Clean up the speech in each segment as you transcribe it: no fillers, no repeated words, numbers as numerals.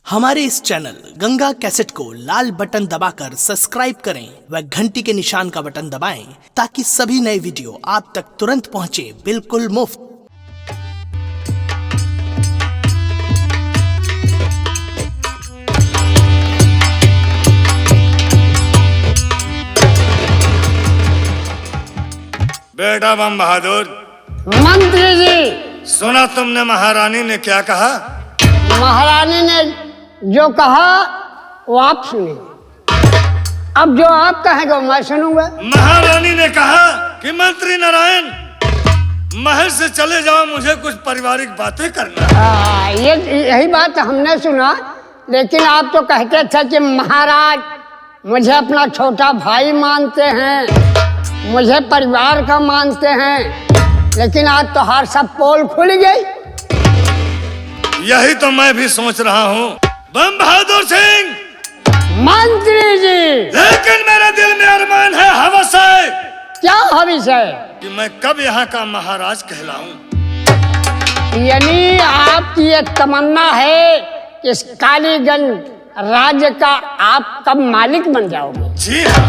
हमारे इस channel Ganga cassette को लाल बटन दबाकर सब्सक्राइब करें व घंटी के निशान का बटन दबाएं ताकि सभी नए वीडियो आप तक तुरंत पहुंचे बिल्कुल मुफ्त। बेटा बम बहादुर, मंत्री जी, सुना तुमने महारानी ने क्या कहा? महारानी ने जो कहा वो आप सुनिए। अब जो आप कहेंगे वो मैं सुनूंगा। महारानी ने कहा कि मंत्री नारायण महल से चले जाओ, मुझे कुछ पारिवारिक बातें करना है। यही बात हमने सुना, लेकिन आप तो कहते थे कि महाराज मुझे अपना छोटा भाई मानते हैं, मुझे परिवार का मानते हैं, लेकिन आज तो हर सब पोल खुल गई। यही तो मैं भी सोच रहा हूँ बम बहादुर सिंह मंत्री जी, लेकिन मेरे दिल में अरमान है, हवस है। क्या हवस है? कि मैं कब यहाँ का महाराज कहलाऊं। यानी आपकी ये तमन्ना है कि इस कालीगंज राज्य का आप कब मालिक बन जाओगे? जी हाँ।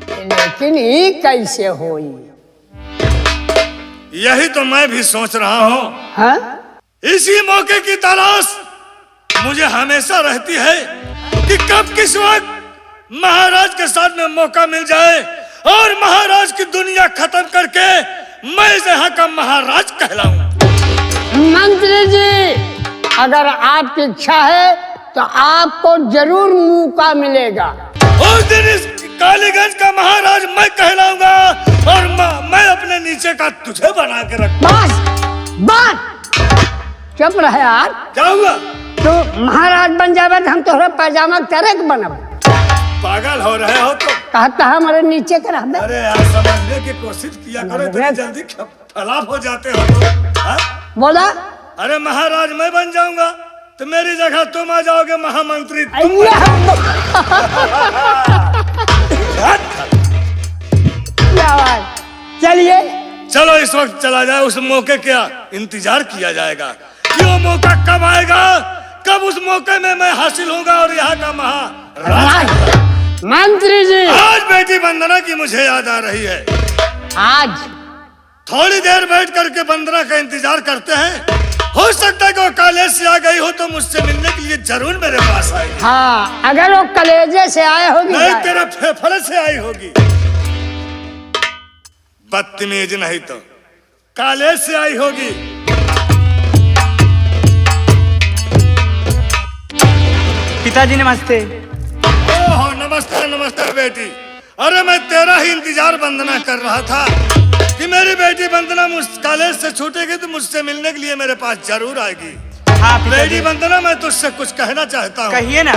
लेकिन ये कैसे होई? यही तो मैं भी सोच रहा हूँ। हाँ? इसी मौके की तलाश मुझे हमेशा रहती है कि कब किस वक्त महाराज के साथ में मौका मिल जाए और महाराज की दुनिया खत्म करके मैं यहाँ का महाराज कहलाऊं। मंत्री जी, अगर आपकी इच्छा है तो आपको जरूर मौका मिलेगा। उस दिन इस कालीगंज का महाराज मैं कहलाऊंगा और मैं अपने नीचे का तुझे बना के रखूंगा। बस चुप रहे यार। क्या हुआ? तो महाराज बन जावे तो हम तोहरा पैजामा तरक बनब। पागल हो रहे हो तो? कहता हमारे नीचे कर। अरे यार, समझने की कोशिश किया करो, इतनी जल्दी खराब हो जाते हो तो। हाँ? बोला अरे महाराज मैं बन जाऊंगा तो मेरी जगह तुम आ जाओगे महामंत्री। चलिए चलो इस वक्त चला जाए, उस मौके का इंतजार किया जाएगा कि वो मौका कब आएगा, कब उस मौके में मैं हासिल होगा और यहाँ का महाराज। मंत्री जी, आज बेटी वंदना की मुझे याद आ रही है। आज थोड़ी देर बैठ करके वंदना का इंतजार करते हैं। हो सकता है कि वो कॉलेज से आ गई हो तो मुझसे मिलने के लिए जरूर मेरे पास आई। हाँ, अगर वो कलेजे से आए होगी नहीं, तेरे फेफड़े से आई होगी। बदतमीज नहीं तो कॉलेज से आई होगी। पिताजी नमस्ते। ओह नमस्ते नमस्ते बेटी। अरे मैं तेरा ही इंतजार वंदना कर रहा था कि मेरी बेटी वंदना कॉलेज से छूटेगी तो मुझसे मिलने के लिए मेरे पास जरूर आएगी। हाँ बेटी वंदना, मैं तुझसे कुछ कहना चाहता हूँ। कहिए ना।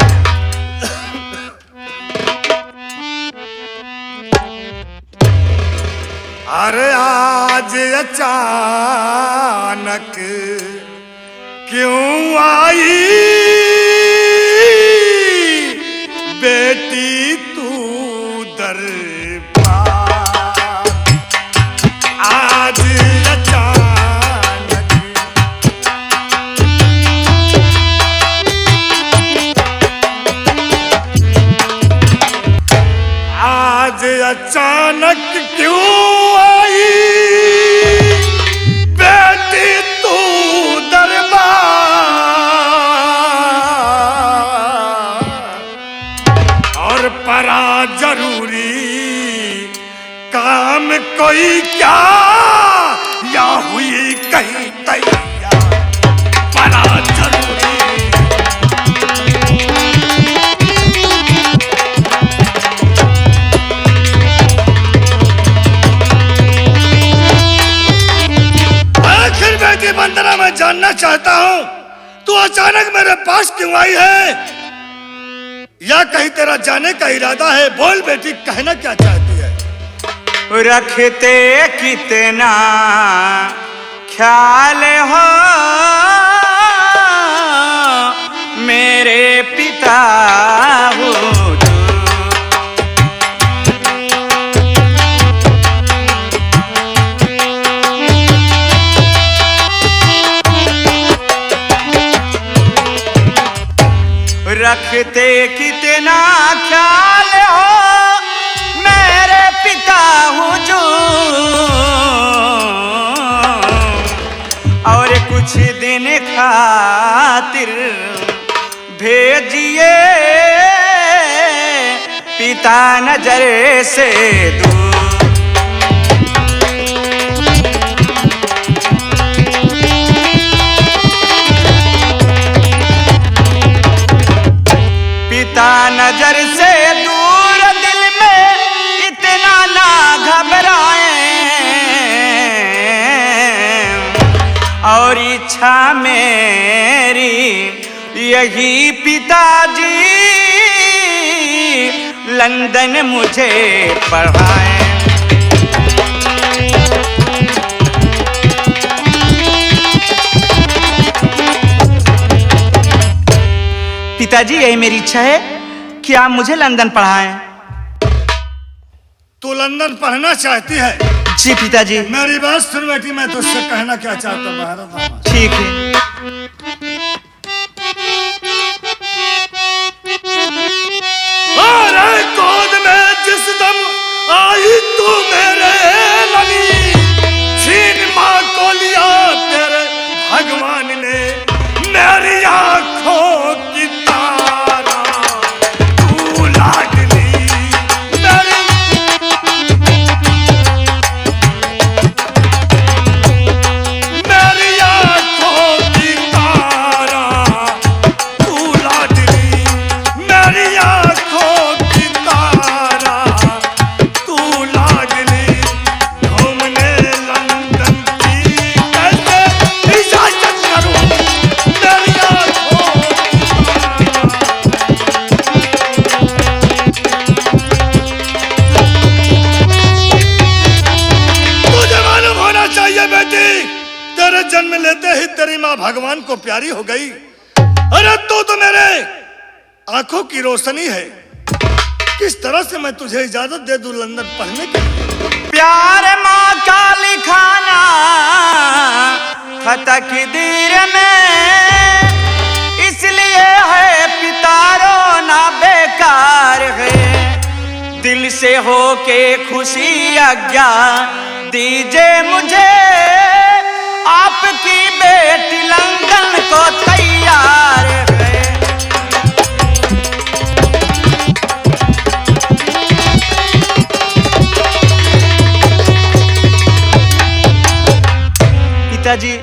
अरे आज अचानक क्यों आई बेटी तू दरबार? आज अचानक आज अचानक क्यों आई बेटी तू दरबार? और परा जरूरी काम कोई क्या या हुई कहीं तैयार? परा जरूरी बेटी वंदना, मैं जानना चाहता हूँ तू अचानक मेरे पास क्यों आई है, या कहीं तेरा जाने का इरादा है? बोल बेटी, कहना क्या चाहती है? रखते कितना ख्याल हो मेरे पिता हो रखते कितना ख्याल हो मेरे पिता हुजूर, और कुछ दिन खातिर भेजिए पिता नजर से दूर। पिता नजर से दूर दिल में इतना ना घबराएं, और इच्छा मेरी यही पिताजी लंदन मुझे पढ़ाएं। पिताजी यही मेरी इच्छा है कि आप मुझे लंदन पढ़ाएं। तू लंदन पढ़ना चाहती है? जी पिताजी। मेरी बात सुन बेटी, मैं तुझसे कहना क्या चाहता हूँ भारत। ठीक है। अरे गोद में जिस दम आई तू मेरे लली, छीन माँ को लिया तेरे भगवान ने मेरी आँखों की तारा, तू लाडली मेरी, मेरी आँखों की तारा, तू लाडली मेरी आँखों की तारा, तू लाडली, घूमने लंदन की कैसे इजाजत करूं मेरी आँखों की तारा। तुझे मालूम होना चाहिए बेटी, तेरे जन्म लेते ही तेरी माँ भगवान को प्यारी हो गई। अरे तू तो मेरे आंखों की रोशनी है, किस तरह से मैं तुझे इजाजत दे दूं लंदन पढ़ने के लिए? प्यार माँ का लिखाना तकदीर में, इसलिए है पिता रोना बेकार है। दिल से हो के खुशी आज्ञा दीजिए मुझे, आपकी बेटी लंदन को तैयार है। पिताजी,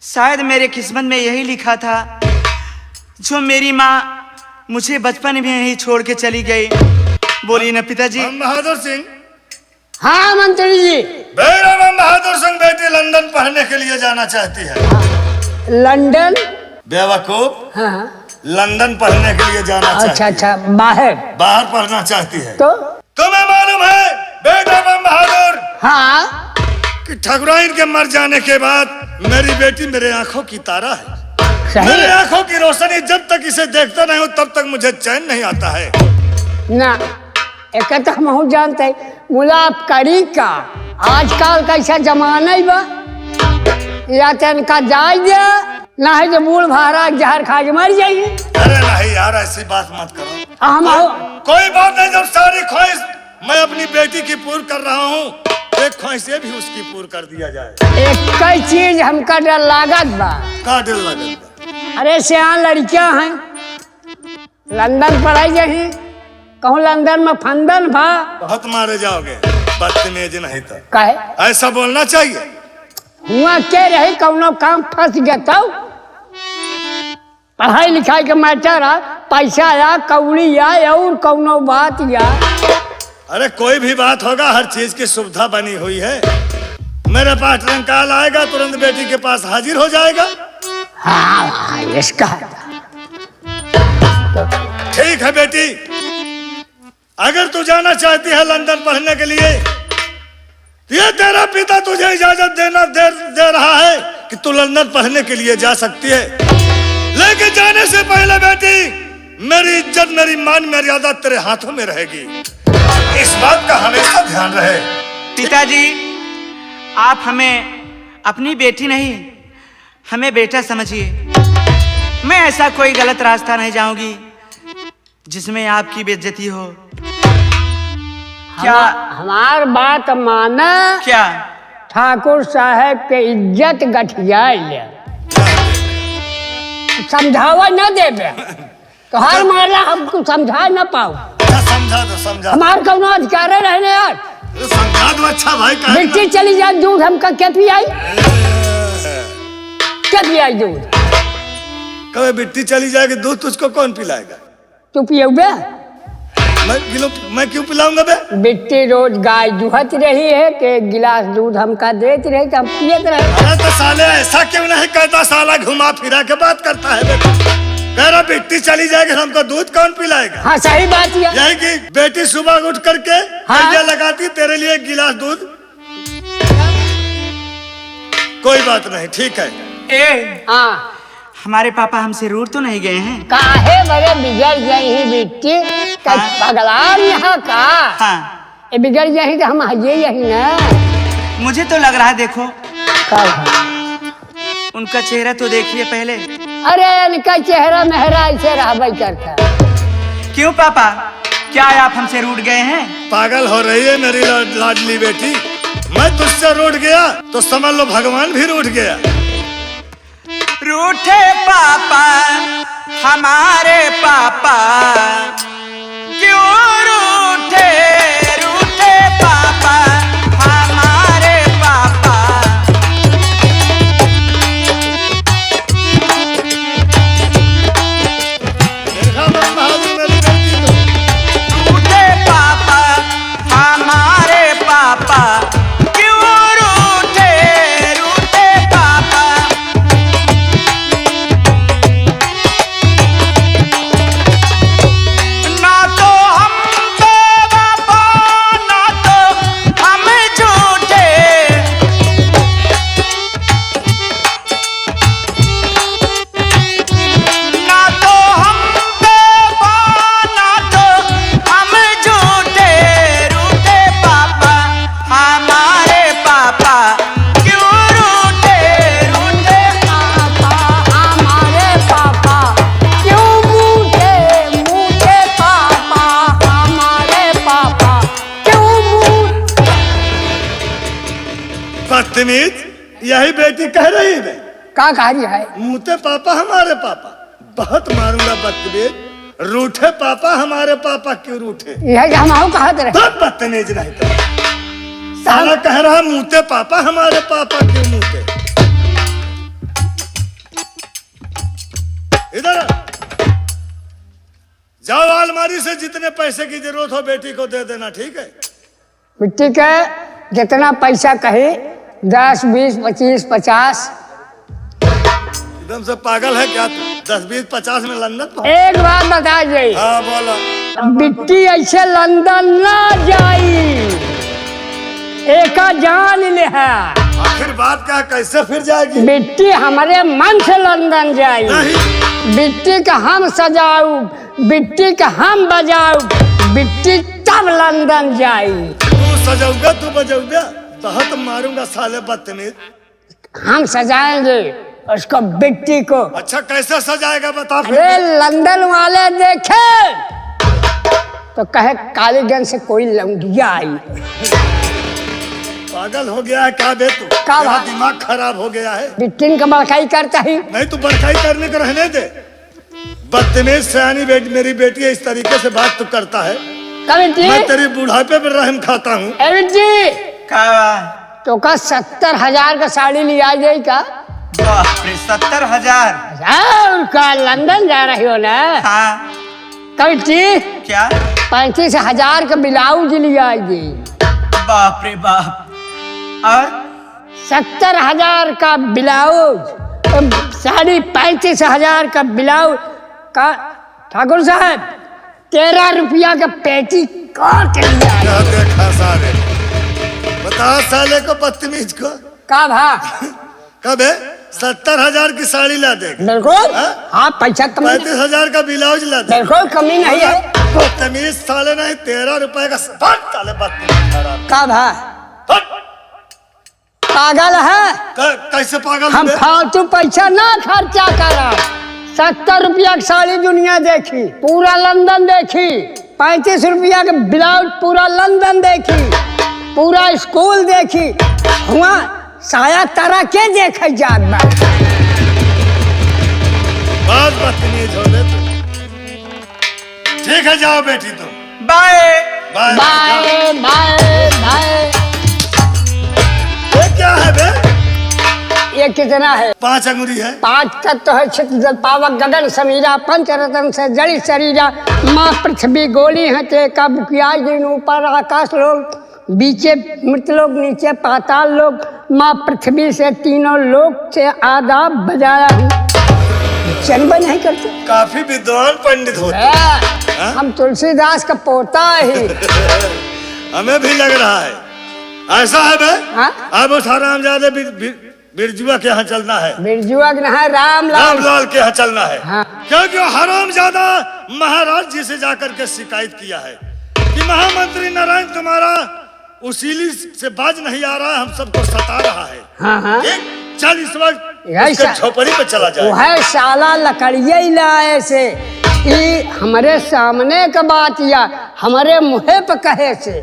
शायद मेरे किस्मत में यही लिखा था, जो मेरी माँ मुझे बचपन में यही छोड़ के चली गई। बोलिए ना पिताजी। राम बहादुर सिंह। हाँ मंत्री जी। बेटा राम बहादुर सिंह बेटी लंदन पढ़ने के लिए जाना चाहती है। लंदन? बेवकूफ, हाँ। लंदन पढ़ने के लिए जाना चाहती अच्छा है। अच्छा, बाहर बाहर पढ़ना चाहती है। तो तुम्हें मालूम है बेटा राम बहादुर, हाँ कि ठकुराइन के मर जाने के बाद मेरी बेटी मेरे आंखों की तारा है। सही मेरी है। आंखों की रोशनी, जब तक इसे देखता नहीं हूँ तब तक मुझे चैन नहीं आता है। ना एक तो हम जानते हैं मुलाप करी का, आजकल कैसा जमाना ही बा, या तो इनका जायज ना है जो बूढ़ भारा जहर खा के मर जाइए। अरे नहीं यार, ऐसी बात मत करो। हम कोई बात नहीं, जब सारी ख्वाहिश मैं अपनी बेटी की पूरी कर रहा हूँ, एक ख्वाहिश भी उसकी पूरी कर दिया जाए। एक कई चीज हमका डर लागत बा। का डर लगत बा? अरे सियान लड़कियां हैं, लंदन पढ़ाई जाही, कहूँ लंदन में फंदन भा, बहुत मारे जाओगे, बदतमीज नहीं तो। कहे ऐसा बोलना चाहिए। हुआ के रहे कौनो काम फंस गया तो पढ़ाई लिखाई के मैटर आ, पैसा या कौड़ी या और कौनो बात या। अरे कोई भी बात होगा, हर चीज की सुविधा बनी हुई है। मेरे पास ट्रेन कॉल आएगा, तुरंत बेटी के पास हाजिर हो जाएगा। हाँ इसका ठीक है बेटी, अगर तू जाना चाहती है लंदन पढ़ने के लिए, ये तेरा पिता तुझे इजाजत दे रहा है कि तू लंदन पढ़ने के लिए जा सकती है। लेकिन जाने से पहले बेटी, मेरी इज्जत, मेरी मान मर्यादा तेरे हाथों में रहेगी, इस बात का हमेशा ध्यान रहे। पिताजी, आप हमें अपनी बेटी नहीं, हमें बेटा समझिए। मैं ऐसा कोई गलत रास्ता नहीं जाऊंगी जिसमें आपकी बेइज्जती हो। क्या हमार बात माना, क्या ठाकुर साहब के इज्जत गठियाइल समझावा न देबे तो हर मारला हमको समझा न पाओ। समझा दो, समझा हमार कौनो अधिकार रहने यार। दो, समझा दो। अच्छा भाई मिट्टी चली जाए दूध हमका क्या पियाई, क्या पियाई दूध? कभी मिट्टी चली जाएगी दूध तुझको कौन पिलाएगा? तू पियोगे? मैं क्यों पिलाऊंगा बे? मिट्टी रोज गाय दुहत रही है कि एक गिलास दूध हमका देती रही तो हम पियत रहे। अरे तो साले ऐसा क्यों नहीं कहता, साला घुमा फिरा के बात करता है बेटा। कह रहा मिट्टी चली जाएगी हमको दूध कौन पिलाएगा? हाँ सही बात है। यही कि बेटी सुबह उठ करके हाँ? लगाती तेरे लिए एक गिलास दूध। कोई बात नहीं, ठीक है। हाँ हमारे पापा हमसे रूठ तो नहीं गए हैं? काहे बड़े बिगड़ जाही मिट्टी पगलार यहाँ का। हाँ ये बिगड़ जाही तो हम यही ना। मुझे तो लग रहा है, देखो कब? उनका चेहरा तो देखिए पहले। अरे इनका चेहरा मेहरा ऐसे रहबई करता। क्यों पापा, क्या आप हमसे रूठ गए हैं? पागल हो रही है मेरी लाडली बेटी। मैं तुझसे रूठ गया तो समझ लो भगवान भी रूठ गया। रूठे पापा हमारे पापा, क्यों रूठे रूठे पापा हमारे पापा। देखा महाराज मेरी बेटी को। रूठे पापा हमारे पापा, क्यों रूठे रूठे पापा। ना तो हम बेवफा, ना तो हम झूठे। ना तो हम बेवफा, ना तो हम झूठे। रूठे पापा हमारे पापा, क्यों रूठे रूठे पापा हमारे पापा क्यों मूठे मूठे पापा हमारे पापा क्यों मूठे। बदतमीज, यही बेटी कह रही है। का कार्य है? मुँहते पापा हमारे पापा, बहुत मारूंगा बदतमीज। रूठे पापा हमारे पापा क्यों रूठे? यह हम कहते रहे। बहुत बदतमीज नहीं कर। साला कह रहा मुँहते पापा हमारे पापा क्यों मुँहते। इधर आ। जाओ अलमारी से जितने पैसे की जरूरत हो बेटी को दे देना, ठीक है? मिट्टी के जितना पैसा कहे 10, 20, 25, 50। एकदम से पागल है क्या तू? 10, 20, 50 में लंदन पहुंच। एक बात बता जाई, हाँ बोलो। मिट्टी ऐसे लंदन ना जाई, एका जान ले है। आखिर बात क्या, कैसे फिर जाएगी? मिट्टी हमारे मन से लंदन जाई। नहीं, मिट्टी का हम सजाऊ, मिट्टी का हम बजाऊ, मिट्टी तब लंदन जाई। तू सजाऊगा तू बजाऊगा, बहुत मारूंगा साले बदतमीज। हम सजाएंगे उसको मिट्टी को। अच्छा कैसे सजाएगा बता फिर। अरे लंदन वाले देखे तो कहे कालीगंज से कोई लौंडिया आई। पागल हो गया है क्या बे तू? क्या तेरा बात? दिमाग खराब हो गया है। मिट्टी का बड़काई करता ही। नहीं तू बड़काई करने को रहने दे। बदतमीज सयानी बेटी मेरी बेटी है, इस तरीके से बात तू करता है। कमिटी मैं तेरी बुढ़ापे पर रहम खाता हूँ। जी का तो का 70,000 का साड़ी लिया जाए का? बाप रे, 70,000। उनका लंदन जा रही हो ना। हाँ कमिटी क्या? 35,000 का ब्लाउज लिया जाए। बाप रे बाप। और 70,000 का ब्लाउज, साड़ी 35,000 का ब्लाउज का। ठाकुर साहब 13 रुपया का पेटी काट लिया। क्या देखा सारे? बता साले को बदतमीज को। का भा कब है? 70,000 की साड़ी ला दे। बिल्कुल। हाँ? हाँ पैसा कमी, 35,000 का ब्लाउज ला दे। बिल्कुल कमी नहीं है। बदतमीज साले नहीं, 13 रुपए का साले बदतमीज खराब। का भा पागल है? कैसे पागल हम है? फालतू पैसा ना खर्चा करा। 70 रुपया की सारी दुनिया देखी, पूरा लंदन देखी। 35 रुपया के ब्लाउज पूरा लंदन देखी, पूरा स्कूल देखी। हुआ साया तारा के देख जात बा। बहुत बदतमीज हो गए तुम। ठीक है जाओ बेटी तुम। Bye bye bye bye bye. ये क्या है बे? ये कितना है? 5 अंगुरी है। 5 तत्व है छित जल पावक गगन समीरा, पंचरत्न से जड़ी शरीरा। माँ पृथ्वी गोली है ते कब किया दिन ऊपर आकाश लोग, बीचे मृत लोग, नीचे पाताल लोग। माँ पृथ्वी से तीनों लोग से आदाब बजाया हूँ। चंबा नहीं करते। काफी विद्वान पंडित होते हैं। हम तुलसीदास का पोता ही। हमें भी लग रहा है ऐसा है बे। हाँ? अब उस हरामजादे बिरजुआ के यहाँ चलना है। बिरजुआ के नहा रामलाल रामलाल के यहाँ चलना है। हाँ। क्योंकि हरामजादा महाराज जी से जाकर के शिकायत किया है कि महामंत्री नारायण तुम्हारा उसीली से बाज नहीं आ रहा है, हम सबको सता रहा है। हाँ हाँ। ठीक? चल इस वक्त यही उसके झोपड़ी पे चला जाए। वो है साला लकड़िया ही लाए से कि हमारे सामने का बात या हमारे मुँह पे कहे से।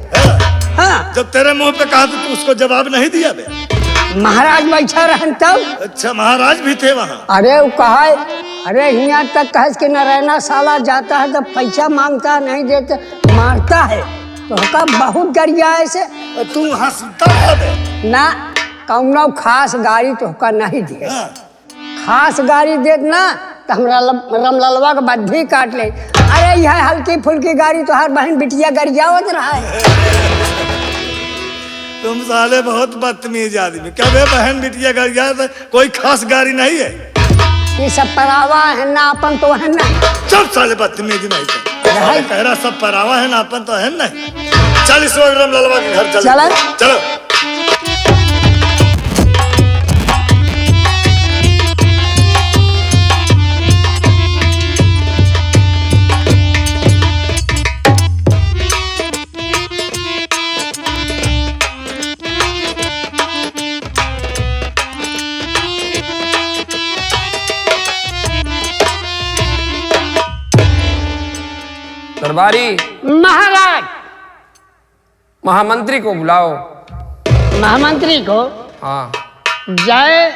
हाँ। जब तेरे मुंह पे कहा तो उसको जवाब नहीं दिया बे। महाराज बैठा रहन तब। अच्छा महाराज भी थे वहाँ। अरे वो कहा अरे यहाँ तक कहे कि नारायणा साला जाता है तो पैसा मांगता नहीं देते, मारता है। तो का बहुत गरिया ऐसे तू हंसता है बे। ना कौनो खास गाड़ी तो का नहीं दे। हाँ। खास गाड़ी दे ना तो हमरा रमललवा का बद्धी काट ले। अरे यह हल्की फुल्की गाड़ी तो हर बहन बिटिया गरियावत रहा है। तुम साले बहुत बदतमीज आदमी। क्या बे बहन बिटिया गरिया कोई खास गाड़ी नहीं है? ये सब परावा है ना अपन तो है ना। सब साले बदतमीज नहीं थे। कह रहा सब परावा है ना अपन तो है नहीं। चल इस वक्त रामललवा के घर चलो। चलो दरबारी महाराज महामंत्री को बुलाओ। महामंत्री को हाँ। जाए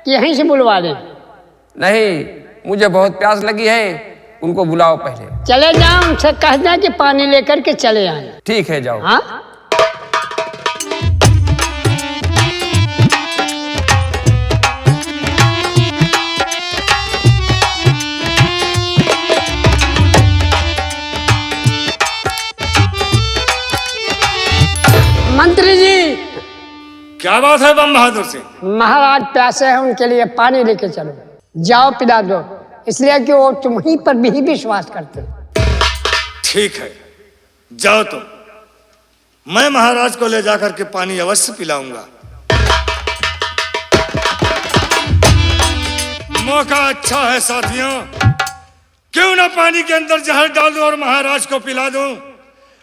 कि यहीं से बुलवा दें? नहीं, मुझे बहुत प्यास लगी है, उनको बुलाओ पहले। चले जाओ उनसे कह दें कि पानी लेकर के चले आए। ठीक है जाओ। हाँ। मंत्री जी क्या बात है बम बहादुर सिंह? महाराज प्यासे हैं, उनके लिए पानी लेके चलो। जाओ पिला दो, इसलिए कि वो तुम्हीं पर भी विश्वास करते। ठीक है जाओ तुम। मैं महाराज को ले जाकर के पानी अवश्य पिलाऊंगा। मौका अच्छा है साथियों, क्यों ना पानी के अंदर जहर डाल दूं और महाराज को पिला दूं।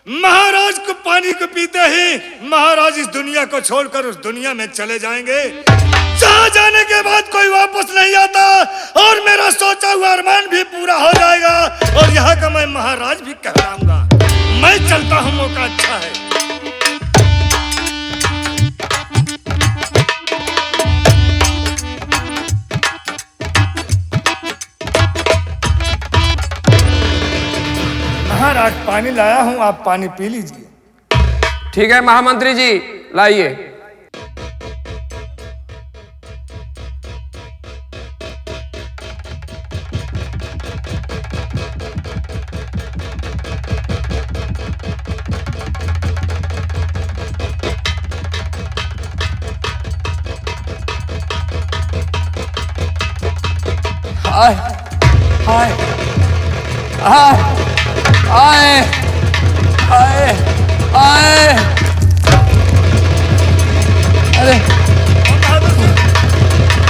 महाराज को पानी को पीते ही महाराज इस दुनिया को छोड़कर उस दुनिया में चले जाएंगे जहां जाने के बाद कोई वापस नहीं आता, और मेरा सोचा हुआ अरमान भी पूरा हो जाएगा और यहाँ का मैं महाराज भी कहलाऊंगा। मैं चलता हूँ, मौका अच्छा है। महाराज पानी लाया हूँ, आप पानी पी लीजिए। ठीक है महामंत्री जी, लाइए। आए आए आए आए आए आए। अरे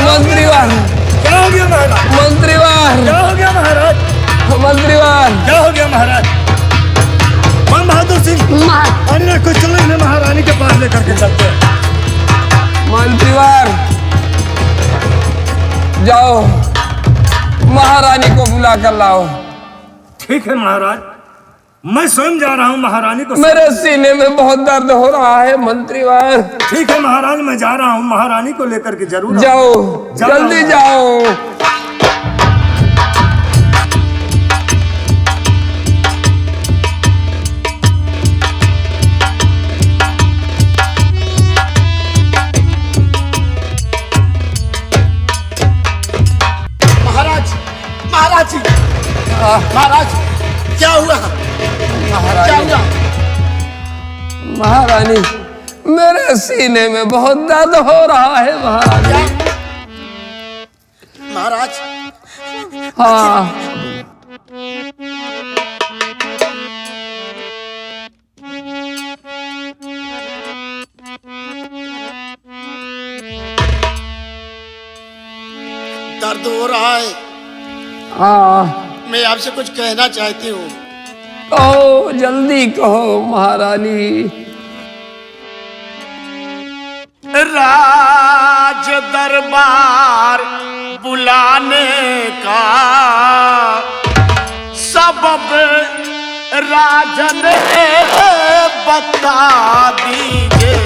मंत्रीवार, क्या हो गया महाराज? मंत्रीवार, क्या हो गया महाराज? मंत्रीवार। क्या हो गया महाराज? बम बहादुर सिंह पानी रखो, चलो इन्हें महारानी के पास लेकर के चलते हैं। मंत्रीवार जाओ, महारानी को बुला कर लाओ। ठीक है महाराज, मैं स्वयं जा रहा हूँ महारानी को। मेरे सीने में बहुत दर्द हो रहा है मंत्रीवर। ठीक है महाराज, मैं जा रहा हूँ, महारानी को लेकर के जरूर जाओ, जल्दी जाओ। महाराज जी, महाराज क्या हुआ? क्या हुआ? महारानी, मेरे सीने में बहुत दर्द हो रहा है महारानी। महाराज, हाँ, दर्द हो रहा है। हाँ, मैं आपसे कुछ कहना चाहती हूँ। कहो, जल्दी कहो महारानी। राज दरबार बुलाने का सबब राजन बता दीजिए।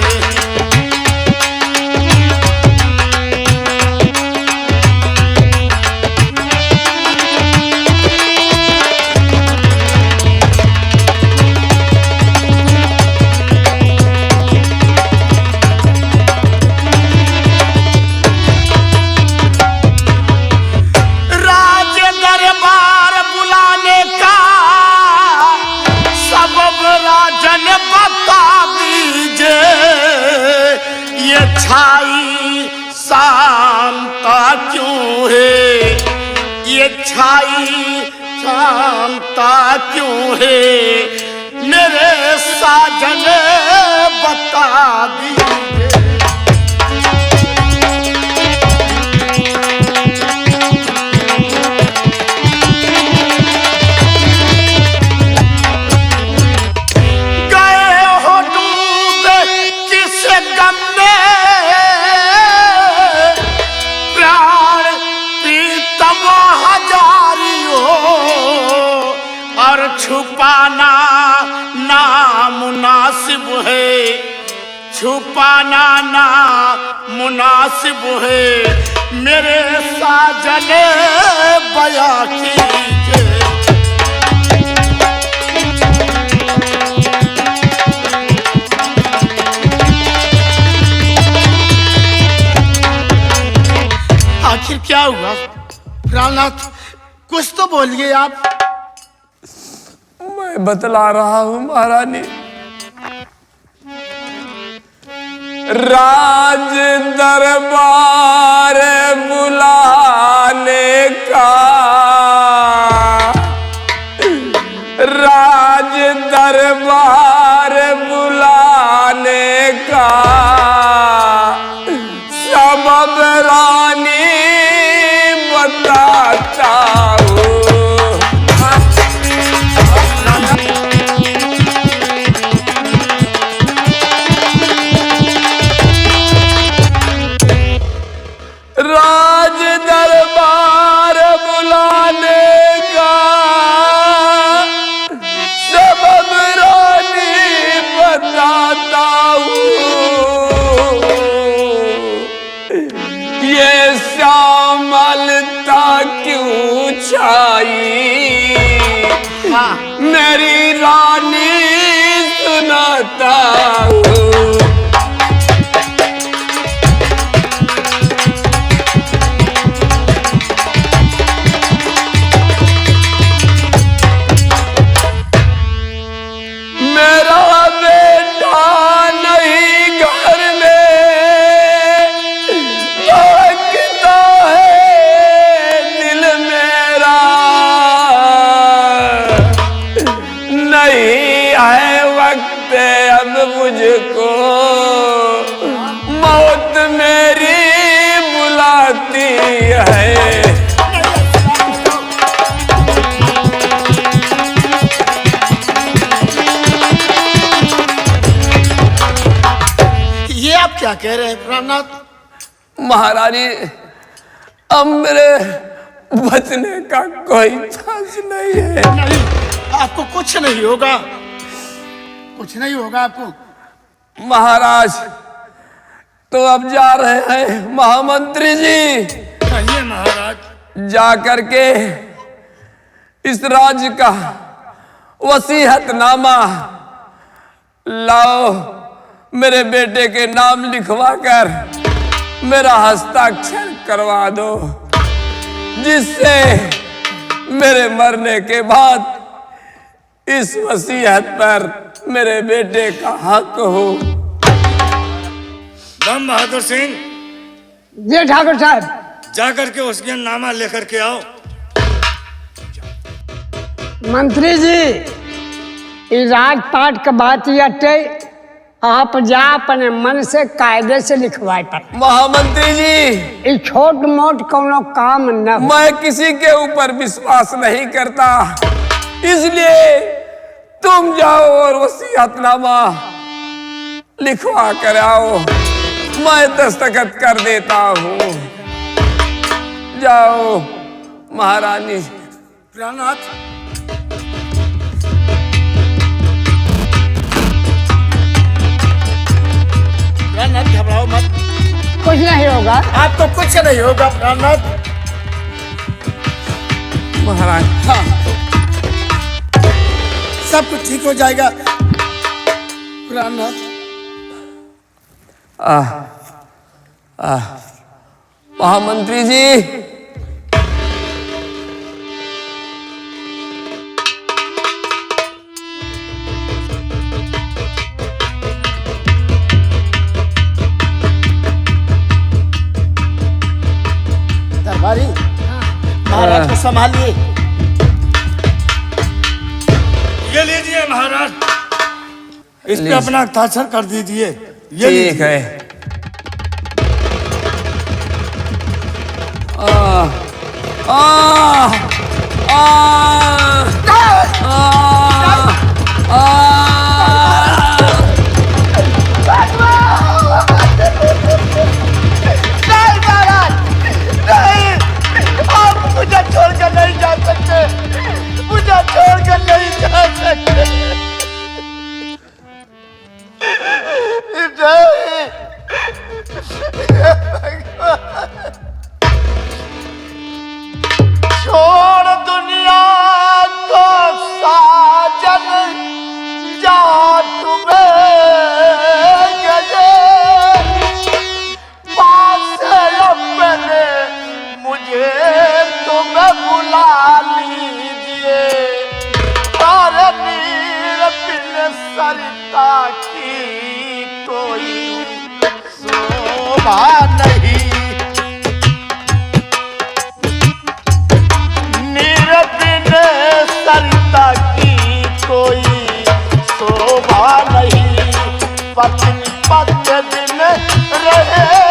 छाई शांता क्यों है, ये छाई शांता क्यों है, मेरे साजन बता दीजिए। गए हो डूब किस गम में, और छुपाना नामुनासिब है, छुपाना नामुनासिब है, मेरे साजन बयां कीजिए। आखिर क्या हुआ प्राणनाथ, कुछ तो बोलिए आप। मैं बतला रहा हूं महारानी। राज दरबार बुलाने का, राज दरबार बुलाने का सबब रानी बताता हूँ। राज दरबार बुलाने का सबब रानी बताता हूँ। ये श्यामलता क्यों छाई, मेरी रानी सुनाता हूँ। मुझको मौत मेरी बुलाती है। ये आप क्या कह रहे हैं प्राणनाथ? महारानी, अब मेरे बचने का कोई चांस नहीं है। नहीं, आपको कुछ नहीं होगा, कुछ नहीं होगा आपको। महाराज तो अब जा रहे हैं महामंत्री जी। कहिए महाराज। जा करके इस राज्य का वसीयतनामा लाओ, मेरे बेटे के नाम लिखवा कर मेरा हस्ताक्षर करवा दो, जिससे मेरे मरने के बाद इस वसीयत पर मेरे बेटे का हक हो। दम बहादुर सिंह, जी ठाकुर साहब। जाकर के उसके नामा लेकर के आओ। मंत्री जी, ये राजपाट का बात ये अटे, आप जा अपने मन से कायदे से लिखवाए पर। महामंत्री जी, ये छोट मोट कोनो काम न हो। मैं किसी के ऊपर विश्वास नहीं करता, इसलिए तुम जाओ और वसीयतनामा लिखवा कर आओ, मैं दस्तखत कर देता हूँ। जाओ महारानी। प्राणनाथ, प्राणनाथ घबराओ मत, कुछ नहीं होगा। आपको कुछ नहीं होगा प्राणनाथ। महाराज, हाँ, सब कुछ ठीक हो जाएगा प्राणनाथ। महामंत्री जी, दरबारी, महाराज को संभालिए। ये लीजिए महाराज, इस पे अपना हस्ताक्षर कर दीजिए। ये ठीक है। मुझे छोड़कर नहीं जा सकते, मुझे छोड़कर नहीं जा सकते। छोड़ दुनिया को साजन, जा तुम्हें गए पास अपने, मुझे तुम्हें बुला लीजिए। और नीर बिन सरिता की कोई शोभा नहीं, नीर बिन सरिता की कोई शोभा नहीं। पत्नी पत्नी बिन रहे